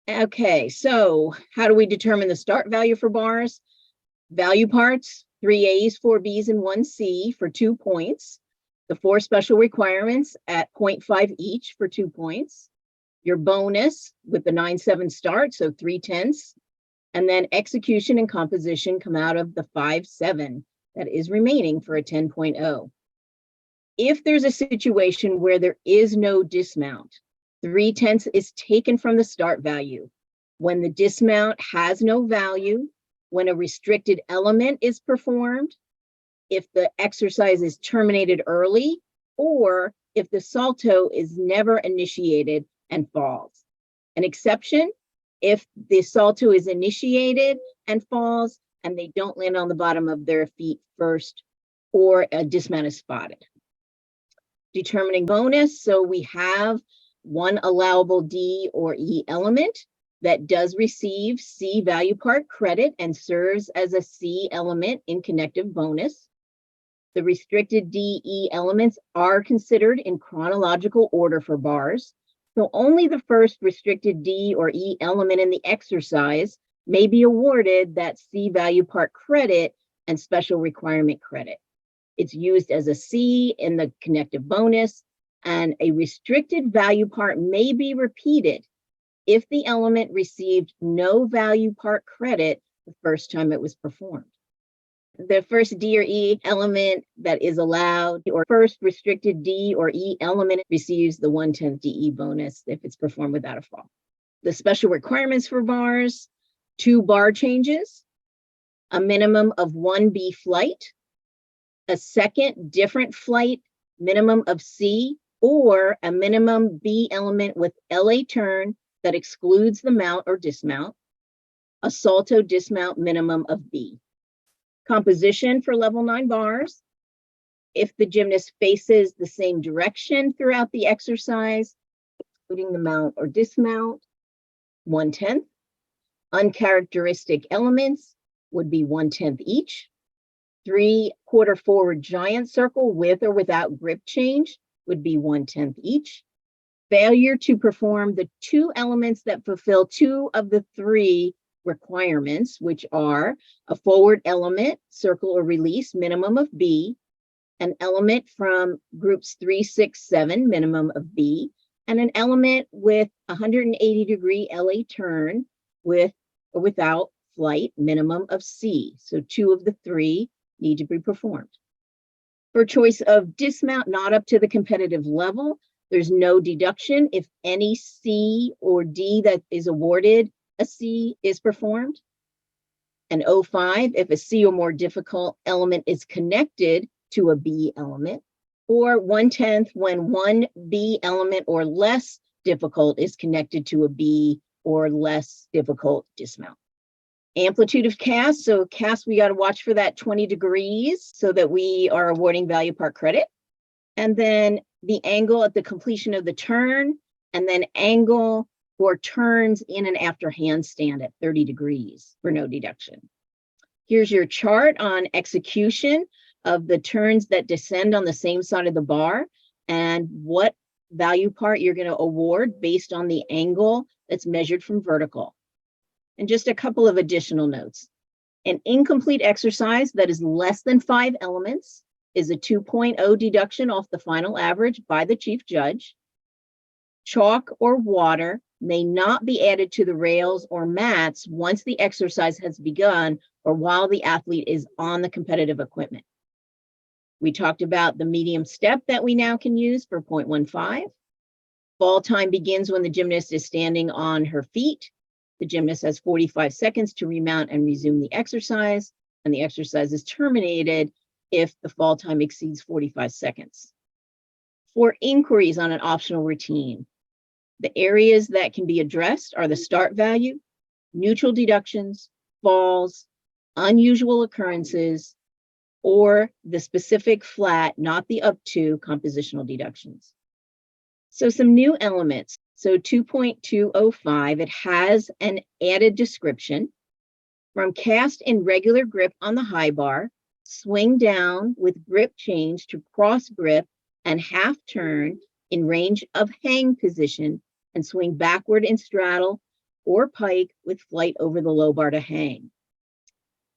Okay, so how do we determine the start value for bars? Value parts, 3 A's, 4 B's, and 1 C for 2 points. The 4 special requirements at 0.5 each for 2 points. Your bonus with the 9-7 start, so 3/10. And then execution and composition come out of the 5-7 that is remaining for a 10.0. If there's a situation where there is no dismount, 3/10 is taken from the start value. When the dismount has no value, when a restricted element is performed, if the exercise is terminated early, or if the salto is never initiated and falls. An exception, if the salto is initiated and falls and they don't land on the bottom of their feet first, or a dismount is spotted. Determining bonus, so we have one allowable D or E element that does receive C value part credit and serves as a C element in connective bonus. The restricted D, E elements are considered in chronological order for bars, so only the first restricted D or E element in the exercise may be awarded that C value part credit and special requirement credit. It's used as a C in the connective bonus, and a restricted value part may be repeated if the element received no value part credit the first time it was performed. The first D or E element that is allowed, or first restricted D or E element, receives the 1/10 DE bonus if it's performed without a fall. The special requirements for bars, 2 bar changes, a minimum of 1 B flight, a second different flight minimum of C, or a minimum B element with LA turn that excludes the mount or dismount, a salto dismount minimum of B. Composition for level 9 bars, if the gymnast faces the same direction throughout the exercise, including the mount or dismount, 1/10. Uncharacteristic elements would be 1/10 each. 3/4 forward giant circle with or without grip change would be 1/10 each. Failure to perform the 2 elements that fulfill 2 of the 3 requirements, which are a forward element, circle or release, minimum of B, an element from groups 3, 6, 7, minimum of B, and an element with 180-degree LA turn with or without flight, minimum of C. So 2 of the 3 need to be performed. For choice of dismount not up to the competitive level, there's no deduction if any C or D that is awarded a C is performed. And 05, if a C or more difficult element is connected to a B element, or 1/10 when one B element or less difficult is connected to a B or less difficult dismount. Amplitude of cast, so cast, we got to watch for that 20 degrees so that we are awarding value part credit. And then the angle at the completion of the turn, and then angle for turns in and after handstand at 30 degrees for no deduction. Here's your chart on execution of the turns that descend on the same side of the bar and what value part you're going to award based on the angle that's measured from vertical. And just a couple of additional notes. An incomplete exercise that is less than 5 elements is a 2.0 deduction off the final average by the chief judge. Chalk or water may not be added to the rails or mats once the exercise has begun or while the athlete is on the competitive equipment. We talked about the medium step that we now can use for 0.15. Fall time begins when the gymnast is standing on her feet. The gymnast has 45 seconds to remount and resume the exercise, and the exercise is terminated if the fall time exceeds 45 seconds. For inquiries on an optional routine, the areas that can be addressed are the start value, neutral deductions, falls, unusual occurrences, or the specific flat, not the up to compositional deductions. So some new elements. So 2.205, it has an added description. From cast in regular grip on the high bar, swing down with grip change to cross grip and half turn in range of hang position and swing backward in straddle or pike with flight over the low bar to hang.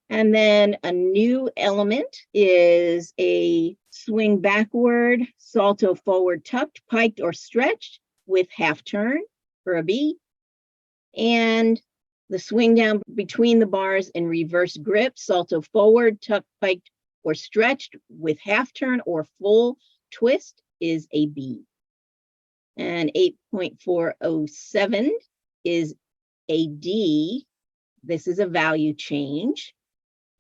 And then a new element is a swing backward, salto forward tucked, piked, or stretched with half turn for a B. And the swing down between the bars in reverse grip, salto forward, tucked, piked, or stretched with half turn or full twist is a B. And 8.407 is a D. This is a value change.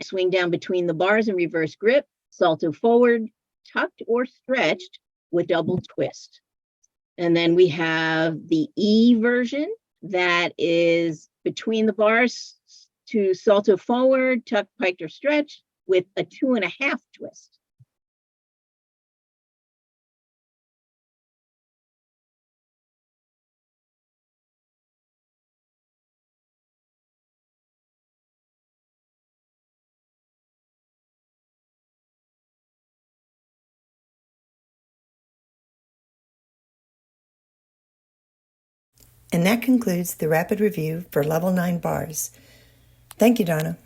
Swing down between the bars in reverse grip, salto forward, tucked or stretched with double twist. And then we have the E version that is between the bars to salto forward, tucked, piked, or stretched with a 2.5 twist. And that concludes the rapid review for Level 9 bars. Thank you, Donna.